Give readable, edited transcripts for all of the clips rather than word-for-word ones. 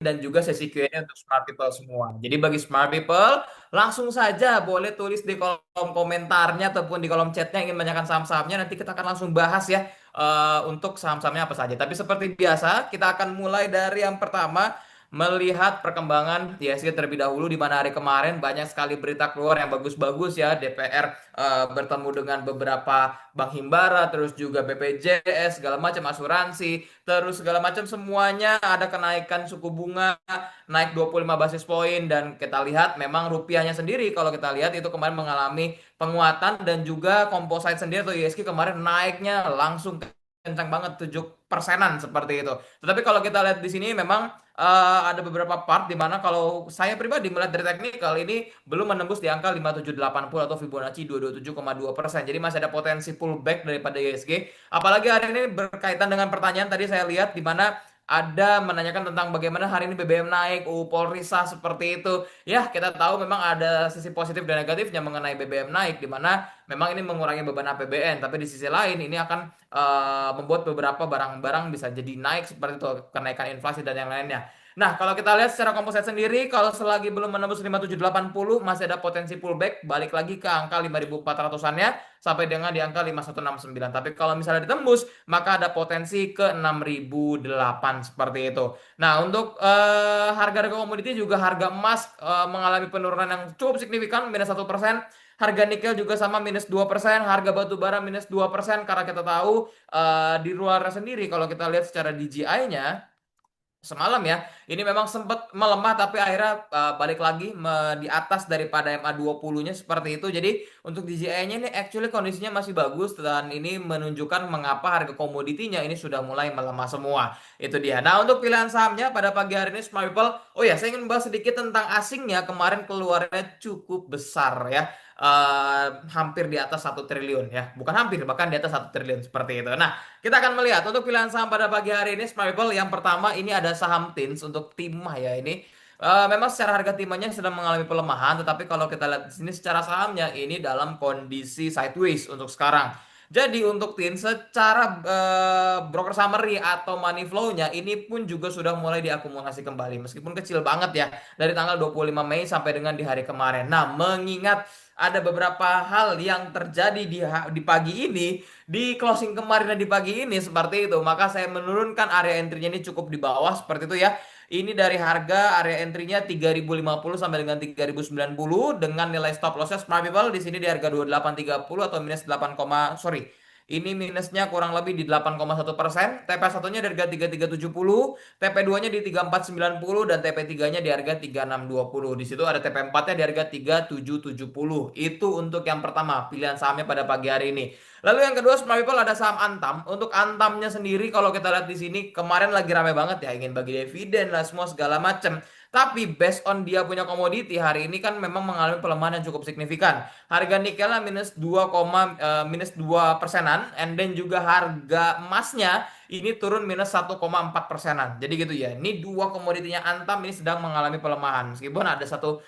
dan juga sesi Q&A untuk smart people semua. Jadi bagi smart people, langsung saja boleh tulis di kolom komentarnya ataupun di kolom chatnya ingin menanyakan saham-sahamnya. Nanti kita akan langsung bahas ya untuk saham-sahamnya apa saja. Tapi seperti biasa, kita akan mulai dari yang pertama melihat perkembangan IHSG terlebih dahulu di mana hari kemarin banyak sekali berita keluar yang bagus-bagus ya. DPR bertemu dengan beberapa bank himbara, terus juga BPJS, segala macam asuransi, terus segala macam semuanya ada kenaikan suku bunga naik 25 basis poin dan kita lihat memang rupiahnya sendiri kalau kita lihat itu kemarin mengalami penguatan dan juga composite sendiri atau ISG kemarin naiknya langsung kencang banget 7 persenan seperti itu. Tetapi kalau kita lihat di sini memang ada beberapa part di mana kalau saya pribadi melihat dari teknikal ini belum menembus di angka 5780 atau Fibonacci 227,2%. Jadi masih ada potensi pullback daripada ISG. Apalagi hari ini berkaitan dengan pertanyaan tadi saya lihat di mana ada menanyakan tentang bagaimana hari ini BBM naik, Polri sah seperti itu. Ya, kita tahu memang ada sisi positif dan negatifnya mengenai BBM naik, di mana memang ini mengurangi beban APBN. Tapi di sisi lain ini akan membuat beberapa barang-barang bisa jadi naik seperti itu, kenaikan inflasi dan yang lainnya. Nah, kalau kita lihat secara komposit sendiri, kalau selagi belum menembus 5780 masih ada potensi pullback, balik lagi ke angka 5400-annya sampai dengan di angka 5169. Tapi kalau misalnya ditembus, maka ada potensi ke 6008 seperti itu. Nah, untuk harga-harga komoditi juga harga emas mengalami penurunan yang cukup signifikan, -1%. Harga nikel juga sama -2%, harga batu bara -2% karena kita tahu di luar sendiri kalau kita lihat secara DJI-nya semalam ya. Ini memang sempat melemah tapi akhirnya balik lagi di atas daripada MA20-nya seperti itu. Jadi untuk DJI-nya ini actually kondisinya masih bagus dan ini menunjukkan mengapa harga komoditinya ini sudah mulai melemah semua. Itu dia. Nah, untuk pilihan sahamnya pada pagi hari ini Smart People, oh ya, saya ingin bahas sedikit tentang asingnya. Kemarin keluarnya cukup besar ya. Hampir di atas 1 triliun ya. Bukan hampir, bahkan di atas 1 triliun seperti itu. Nah, kita akan melihat untuk pilihan saham pada pagi hari ini Smart People. Yang pertama ini ada saham TINS untuk timah ya ini. Memang secara harga timahnya sedang mengalami pelemahan, tetapi kalau kita lihat di sini secara sahamnya ini dalam kondisi sideways untuk sekarang. Jadi untuk TIN secara broker summary atau money flow-nya ini pun juga sudah mulai diakumulasi kembali meskipun kecil banget ya dari tanggal 25 Mei sampai dengan di hari kemarin. Nah, mengingat ada beberapa hal yang terjadi di pagi ini, di closing kemarin dan di pagi ini seperti itu, maka saya menurunkan area entry-nya ini cukup di bawah seperti itu ya. Ini dari harga area entry-nya 3050 sampai dengan 3090 dengan nilai stop loss-nya Smart People di sini di harga 2830 atau minus 8, sorry. Ini minusnya kurang lebih di 8,1%. TP satunya di harga 3370, TP 2-nya di 3490 dan TP 3-nya di harga 3620. Di situ ada TP 4-nya di harga 3770. Itu untuk yang pertama, pilihan sahamnya pada pagi hari ini. Lalu yang kedua, Smart People ada saham Antam. Untuk Antamnya sendiri kalau kita lihat di sini kemarin lagi rame banget ya, ingin bagi dividen lah semua segala macam. Tapi based on dia punya komoditi hari ini kan memang mengalami pelemahan yang cukup signifikan. Harga nikelnya -2 persenan, and then juga harga emasnya ini turun -1,4 persenan. Jadi gitu ya. Ini dua komoditinya Antam ini sedang mengalami pelemahan. Meskipun ada satu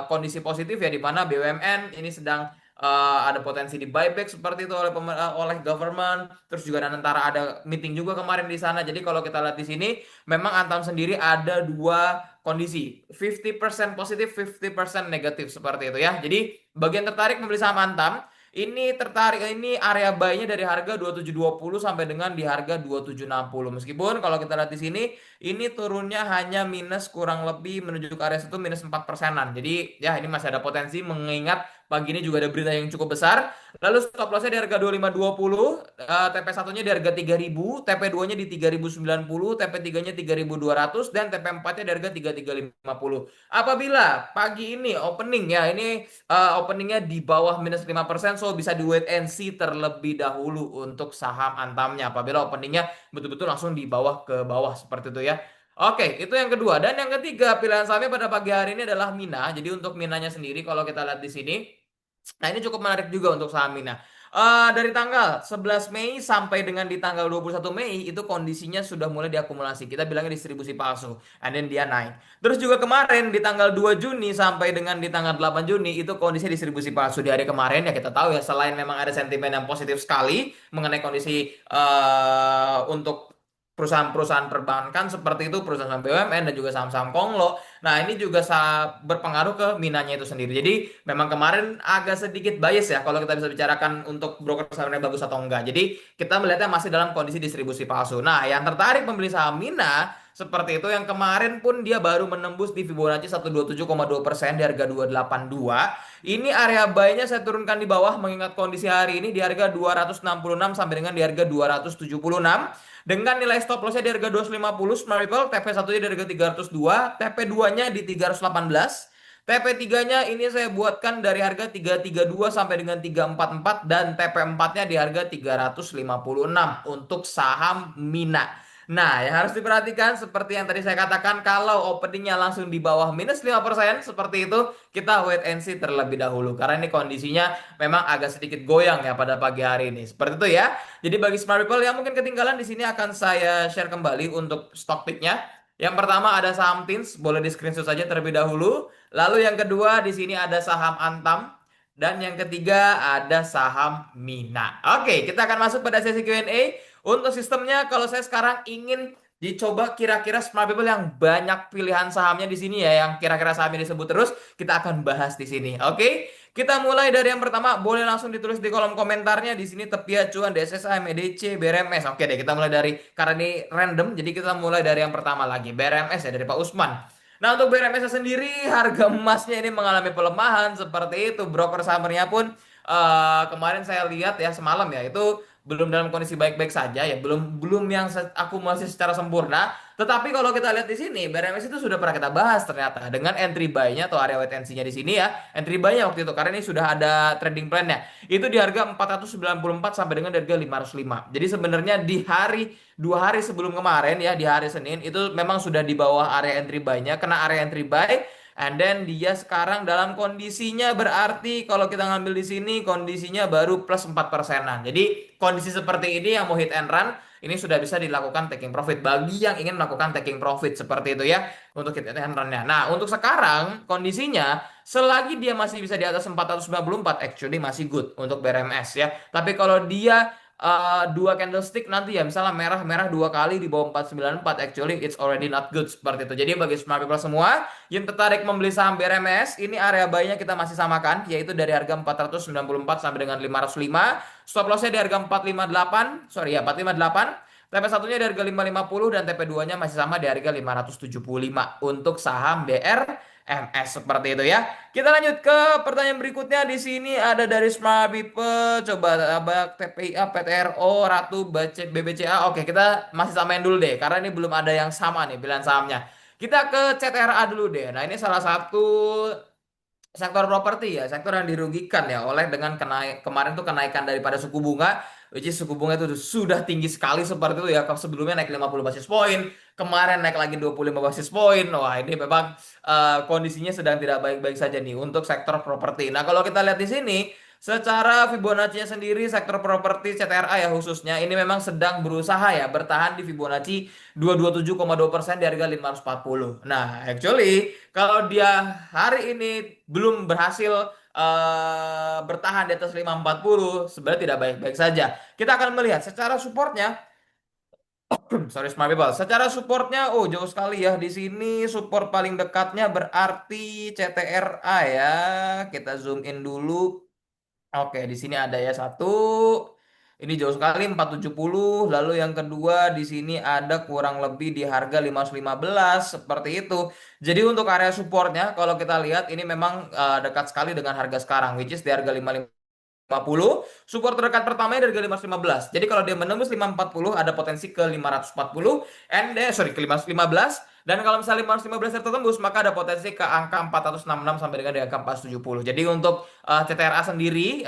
kondisi positif ya di mana BUMN ini sedang ada potensi di buyback seperti itu oleh government. Terus juga antara ada meeting juga kemarin di sana. Jadi kalau kita lihat di sini memang Antam sendiri ada dua kondisi 50% positif 50% negatif seperti itu ya. Jadi bagian tertarik membeli saham Antam ini tertarik ini area buy-nya dari harga 2720 sampai dengan di harga 2760. Meskipun kalau kita lihat di sini ini turunnya hanya minus kurang lebih menuju ke area situ -4 persenan. Jadi ya ini masih ada potensi mengingat pagi ini juga ada berita yang cukup besar. Lalu stop loss-nya di harga 2520, TP satunya di harga 3000, TP 2-nya di 3090, TP 3-nya 3200 dan TP 4-nya di harga 3350. Apabila pagi ini opening ya, ini openingnya di bawah -5%, so bisa di wait and see terlebih dahulu untuk saham Antamnya. Apabila openingnya betul-betul langsung di bawah ke bawah seperti itu ya. Oke, itu yang kedua. Dan yang ketiga pilihan sahamnya pada pagi hari ini adalah Mina. Jadi untuk Minanya sendiri kalau kita lihat di sini, nah ini cukup menarik juga untuk saham Mina. Dari tanggal 11 Mei sampai dengan di tanggal 21 Mei itu kondisinya sudah mulai diakumulasi. Kita bilangnya distribusi palsu. And then dia naik. Terus juga kemarin di tanggal 2 Juni sampai dengan di tanggal 8 Juni itu kondisinya distribusi palsu. Di hari kemarin ya kita tahu ya selain memang ada sentimen yang positif sekali mengenai kondisi untuk perusahaan-perusahaan perbankan seperti itu, perusahaan BUMN dan juga saham-saham konglo. Nah, ini juga berpengaruh ke minanya itu sendiri. Jadi, memang kemarin agak sedikit bias ya kalau kita bisa bicarakan untuk broker sahamnya bagus atau enggak. Jadi, kita melihatnya masih dalam kondisi distribusi palsu. Nah, yang tertarik membeli saham Mina seperti itu yang kemarin pun dia baru menembus di Fibonacci 127,2% di harga 282. Ini area buy-nya saya turunkan di bawah mengingat kondisi hari ini di harga 266 sampai dengan di harga 276 dengan nilai stop loss-nya di harga 250 Smart Ripple, TP1-nya di harga 302, TP2-nya di 318, TP3-nya ini saya buatkan dari harga 332 sampai dengan 344 dan TP4-nya di harga 356 untuk saham Mina. Nah, yang harus diperhatikan seperti yang tadi saya katakan kalau openingnya langsung di bawah minus 5% seperti itu, kita wait and see terlebih dahulu karena ini kondisinya memang agak sedikit goyang ya pada pagi hari ini. Seperti itu ya. Jadi bagi smart people yang mungkin ketinggalan di sini akan saya share kembali untuk stock picknya. Yang pertama ada saham Tins, boleh di screenshot saja terlebih dahulu. Lalu yang kedua di sini ada saham Antam. Dan yang ketiga ada saham Mina. Oke, kita akan masuk pada sesi Q&A. Untuk sistemnya, kalau saya sekarang ingin dicoba kira-kira smart people yang banyak pilihan sahamnya di sini ya, yang kira-kira sahamnya disebut terus, kita akan bahas di sini. Oke, kita mulai dari yang pertama. Boleh langsung ditulis di kolom komentarnya di sini tepi acuan DSSA, MEDC, BRMS. Oke deh, kita mulai dari karena ini random, jadi kita mulai dari yang pertama lagi, BRMS ya dari Pak Usman. Nah, untuk BRMS sendiri, harga emasnya ini mengalami pelemahan seperti itu. Broker summernya pun kemarin saya lihat ya semalam ya itu belum dalam kondisi baik-baik saja ya, belum belum yang akumulasi secara sempurna. Tetapi kalau kita lihat di sini, BRMS itu sudah pernah kita bahas ternyata dengan entry buy-nya atau area wait and see-nya di sini ya. Entry buy-nya waktu itu karena ini sudah ada trading plan-nya. Itu di harga 494 sampai dengan harga 505. Jadi sebenarnya di hari 2 hari sebelum kemarin ya di hari Senin itu memang sudah di bawah area entry buy-nya, kena area entry buy. And then dia sekarang dalam kondisinya berarti kalau kita ngambil di sini kondisinya baru plus 4%-an. Jadi kondisi seperti ini yang mau hit and run ini sudah bisa dilakukan taking profit bagi yang ingin melakukan taking profit seperti itu ya untuk hit and run-nya. Nah, untuk sekarang kondisinya selagi dia masih bisa di atas 494 actually masih good untuk BRMS ya. Tapi kalau dia dua candlestick nanti ya misalnya merah-merah 2 kali di bawah 494 actually it's already not good seperti itu. Jadi bagi smart people semua yang tertarik membeli saham BRMS, ini area buy-nya kita masih samakan, yaitu dari harga 494 sampai dengan 505. Stop loss-nya di harga 458, sorry ya 458. TP1-nya di harga 550 dan TP2-nya masih sama di harga 575 untuk saham BRMS seperti itu ya. Kita lanjut ke pertanyaan berikutnya. Di sini ada dari Smart People. Coba abak TPIA, PTRO, Ratu, BBCA. Oke, kita masih samain dulu deh karena ini belum ada yang sama nih pilihan sahamnya. Kita ke CTRA dulu deh. Nah, ini salah satu sektor properti ya, sektor yang dirugikan ya oleh dengan kemarin tuh kenaikan daripada suku bunga, which is suku bunga itu sudah tinggi sekali seperti itu ya. Sebelumnya naik 50 basis poin, kemarin naik lagi 25 basis poin. Wah, ini memang kondisinya sedang tidak baik-baik saja nih untuk sektor properti. Nah, kalau kita lihat di sini secara Fibonacci-nya sendiri sektor properti CTRA ya khususnya ini memang sedang berusaha ya bertahan di Fibonacci 227,2% di harga 540. Nah, actually kalau dia hari ini belum berhasil bertahan di atas 540 sebenarnya tidak baik-baik saja. Kita akan melihat secara supportnya, sorry smart people, secara supportnya oh jauh sekali ya di sini support paling dekatnya berarti CTRA ya. Kita zoom in dulu. Oke, di sini ada ya satu. Ini jauh sekali 470. Lalu yang kedua di sini ada kurang lebih di harga 515 seperti itu. Jadi untuk area supportnya kalau kita lihat ini memang dekat sekali dengan harga sekarang which is di harga 550. Support terdekat pertamanya dari 515. Jadi kalau dia menembus 540 ada potensi ke 540 and sorry ke 515 dan kalau misalnya 515 tertembus maka ada potensi ke angka 466 sampai dengan di angka 470. Jadi untuk CTRA sendiri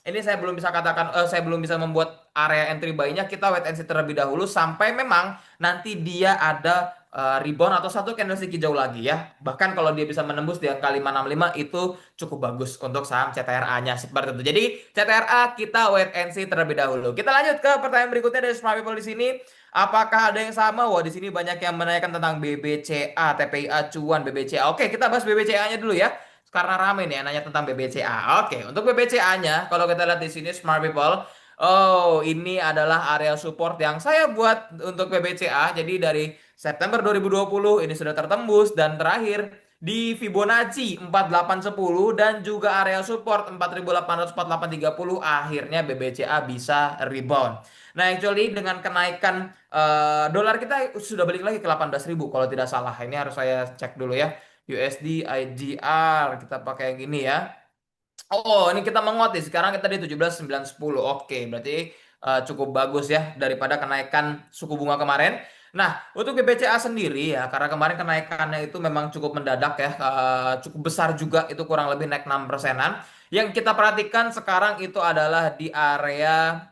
ini saya belum bisa katakan saya belum bisa membuat area entry buy-nya. Kita wait and see terlebih dahulu sampai memang nanti dia ada rebound atau satu candlestick hijau lagi ya. Bahkan kalau dia bisa menembus di angka 565 itu cukup bagus untuk saham CTRA-nya seperti itu. Jadi CTRA kita wait and see terlebih dahulu. Kita lanjut ke pertanyaan berikutnya dari Smart People di sini. Apakah ada yang sama? Wah, di sini banyak yang menanyakan tentang BBCA, TPI acuan BBCA. Oke, kita bahas BBCA-nya dulu ya. Karena rame nih yang nanya tentang BBCA. Oke, untuk BBCA-nya kalau kita lihat di sini Smart People Oh, ini adalah area support yang saya buat untuk PBCA. Jadi dari September 2020 ini sudah tertembus dan terakhir di Fibonacci 4810 dan juga area support 4800 4830 akhirnya BBCA bisa rebound. Nah, actually dengan kenaikan dolar kita sudah balik lagi ke 18.000 kalau tidak salah. Ini harus saya cek dulu ya. USD IGR kita pakai yang ini ya. Oh, ini kita menguat nih. Sekarang kita di 17.910. Oke, berarti cukup bagus ya daripada kenaikan suku bunga kemarin. Nah, untuk BBCA sendiri ya, karena kemarin kenaikannya itu memang cukup mendadak ya, cukup besar juga, itu kurang lebih naik 6 persenan. Yang kita perhatikan sekarang itu adalah di area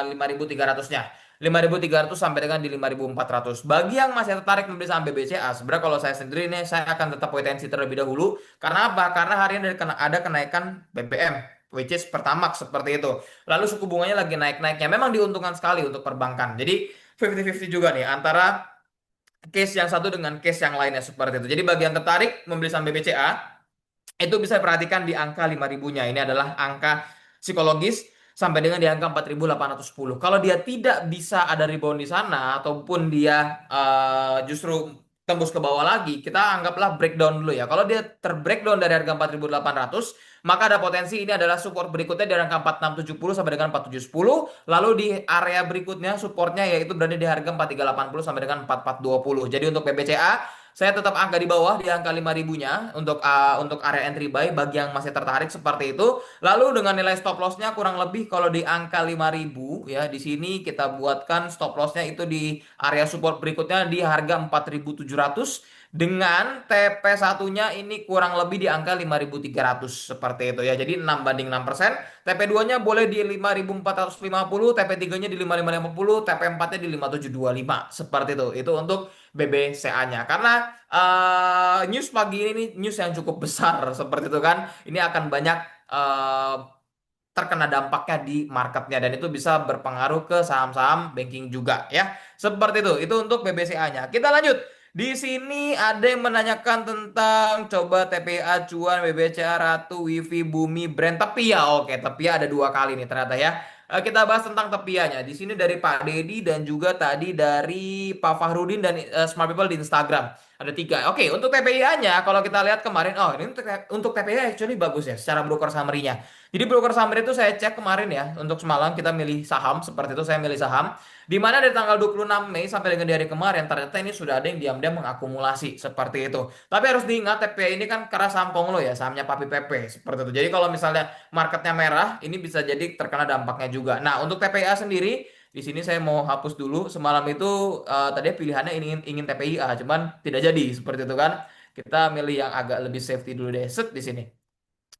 5.300-nya. 5.300 sampai dengan di 5.400. Bagi yang masih tertarik membeli saham BBCA, sebenarnya kalau saya sendiri nih, saya akan tetap wait and see terlebih dahulu. Karena apa? Karena hari ini ada kenaikan BBM, which is Pertamax seperti itu. Lalu suku bunganya lagi naik-naiknya. Memang diuntungkan sekali untuk perbankan. Jadi 50-50 juga nih antara case yang satu dengan case yang lainnya seperti itu. Jadi bagi yang tertarik membeli saham BBCA, itu bisa perhatikan di angka 5.000-nya. Ini adalah angka psikologis sampai dengan di angka 4.810. Kalau dia tidak bisa ada rebound di sana ataupun dia justru tembus ke bawah lagi, kita anggaplah breakdown dulu ya. Kalau dia terbreakdown dari harga 4.800, maka ada potensi ini adalah support berikutnya di angka 4670 sampai dengan 4710. Lalu di area berikutnya supportnya yaitu berada di harga 4380 sampai dengan 4420. Jadi untuk PBCA saya tetap angka di bawah di angka 5.000-nya untuk area entry buy bagi yang masih tertarik seperti itu. Lalu dengan nilai stop loss-nya kurang lebih kalau di angka 5.000 ya, di sini kita buatkan stop loss-nya itu di area support berikutnya di harga 4.700 dengan TP satunya ini kurang lebih di angka 5.300 seperti itu ya. Jadi 6/6%. TP 2-nya boleh di 5.450, TP 3-nya di 5.550, TP 4-nya di 5.725 seperti itu. Itu untuk BBCA-nya. Karena news pagi ini news yang cukup besar seperti itu kan. Ini akan banyak terkena dampaknya di marketnya dan itu bisa berpengaruh ke saham-saham banking juga ya. Seperti itu. Itu untuk BBCA-nya. Kita lanjut. Di sini ada yang menanyakan tentang coba TPA cuan BBCA Ratu Wifi Bumi Brand Tepia. Oke, Tepia ada dua kali nih ternyata ya. Kita bahas tentang tepianya. Di sini dari Pak Dedi dan juga tadi dari Pak Fahrudin dan Smart People di Instagram. Ada tiga. Oke, untuk TPIA-nya kalau kita lihat kemarin, oh ini untuk TPIA actually bagus ya secara broker summary-nya. Jadi broker summary itu saya cek kemarin ya, untuk semalam kita milih saham, seperti itu saya milih saham. Di mana dari tanggal 26 Mei sampai dengan di hari kemarin, ternyata ini sudah ada yang diam-diam mengakumulasi seperti itu. Tapi harus diingat TPIA ini kan karena saham Konglo ya, sahamnya Papi Pepe, seperti itu. Jadi kalau misalnya marketnya merah, ini bisa jadi terkena dampaknya juga. Nah, untuk TPIA sendiri, di sini saya mau hapus dulu. Semalam itu tadi pilihannya ingin TPIA, cuman tidak jadi seperti itu kan. Kita milih yang agak lebih safety dulu deh. Set di sini.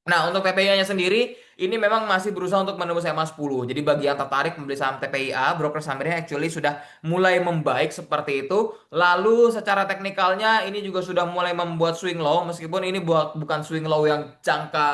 Nah, untuk TPIA-nya sendiri, ini memang masih berusaha untuk menembus EMA 10. Jadi bagi yang tertarik membeli saham TPIA, broker sahamnya actually sudah mulai membaik seperti itu. Lalu secara teknikalnya ini juga sudah mulai membuat swing low, meskipun ini bukan swing low yang jangka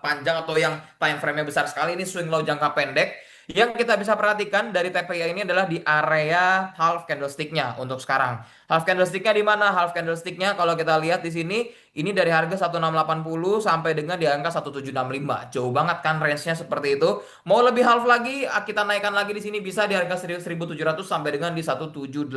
panjang atau yang time frame-nya besar sekali, ini swing low jangka pendek. Yang kita bisa perhatikan dari TPIA ini adalah di area half candlestick-nya untuk sekarang. Half candlestick-nya di mana? Half candlestick-nya kalau kita lihat di sini ini dari harga 1680 sampai dengan di angka 1765. Jauh banget kan range-nya seperti itu. Mau lebih half lagi, kita naikkan lagi di sini bisa di harga 1700 sampai dengan di 1785.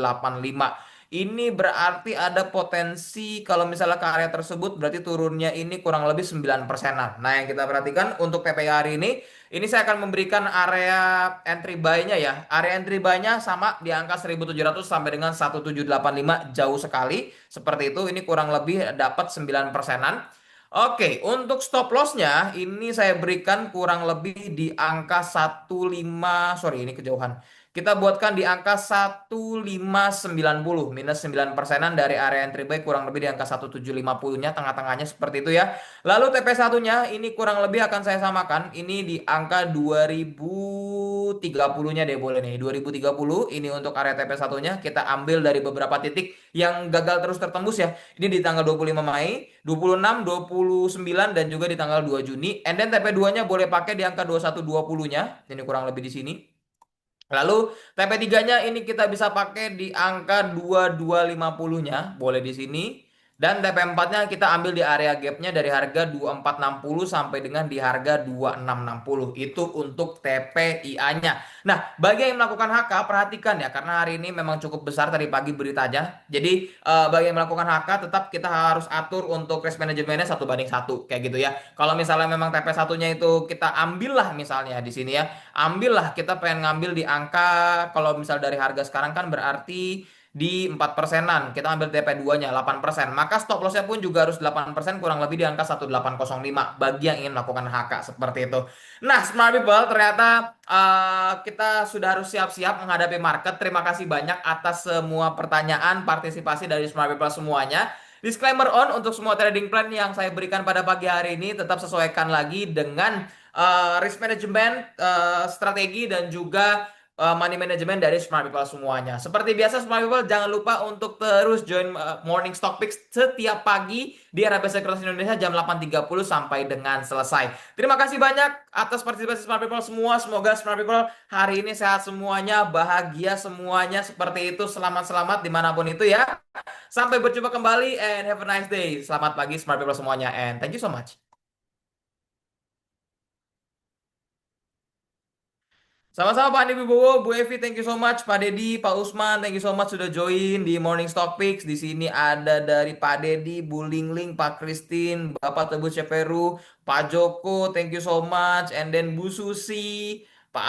Ini berarti ada potensi kalau misalnya ke area tersebut berarti turunnya ini kurang lebih 9 persenan. Nah, yang kita perhatikan untuk PPI hari ini saya akan memberikan area entry buy-nya ya. Area entry buy-nya sama di angka 1700 sampai dengan 1785 jauh sekali. Seperti itu, ini kurang lebih dapat 9 persenan. Oke, untuk stop loss-nya ini saya berikan kurang lebih di angka 15, sorry ini kejauhan. Kita buatkan di angka 1590 minus 9 persenan dari area entry buy kurang lebih di angka 1750-nya tengah-tengahnya seperti itu ya. Lalu TP satunya ini kurang lebih akan saya samakan. Ini di angka 2030-nya deh boleh nih. 2030 ini untuk area TP satunya kita ambil dari beberapa titik yang gagal terus tertembus ya. Ini di tanggal 25 Mei, 26, 29 dan juga di tanggal 2 Juni. And then TP 2-nya boleh pakai di angka 2120-nya. Ini kurang lebih di sini. Lalu TP3-nya ini kita bisa pakai di angka 2250-nya, boleh di sini. Dan TP4-nya kita ambil di area gapnya dari harga 2460 sampai dengan di harga 2660. Itu untuk TPIA-nya. Nah, bagi yang melakukan HK, perhatikan ya, karena hari ini memang cukup besar tadi pagi beritanya. Jadi, bagi yang melakukan HK, tetap kita harus atur untuk risk manajemennya 1 banding 1, kayak gitu ya. Kalau misalnya memang TP1-nya itu kita ambil lah misalnya di sini ya, ambillah kita pengen ngambil di angka, kalau misal dari harga sekarang kan berarti di 4 persenan, kita ambil TP2-nya 8%, maka stop loss-nya pun juga harus 8%, kurang lebih di angka 1805 bagi yang ingin melakukan HK seperti itu. Nah, smart people, ternyata kita sudah harus siap-siap menghadapi market. Terima kasih banyak atas semua pertanyaan, partisipasi dari smart people semuanya. Disclaimer on untuk semua trading plan yang saya berikan pada pagi hari ini tetap sesuaikan lagi dengan risk management, strategi dan juga money management dari Smart People semuanya. Seperti biasa Smart People jangan lupa untuk terus join Morning Stock Picks setiap pagi di era Basic Cross Indonesia jam 8.30 sampai dengan selesai. Terima kasih banyak atas partisipasi Smart People semua. Semoga Smart People hari ini sehat semuanya, bahagia semuanya seperti itu. Selamat-selamat dimanapun itu ya. Sampai berjumpa kembali and have a nice day. Selamat pagi Smart People semuanya and thank you so much. Sama-sama Pak Andi Wibowo, Bu Evi, thank you so much. Pak Dedi, Pak Usman, thank you so much sudah join di Morning Stock Picks. Di sini ada dari Pak Dedi, Bu Lingling, Pak Christine, Bapak Tebu Ceperu, Pak Joko, thank you so much. And then Bu Susi,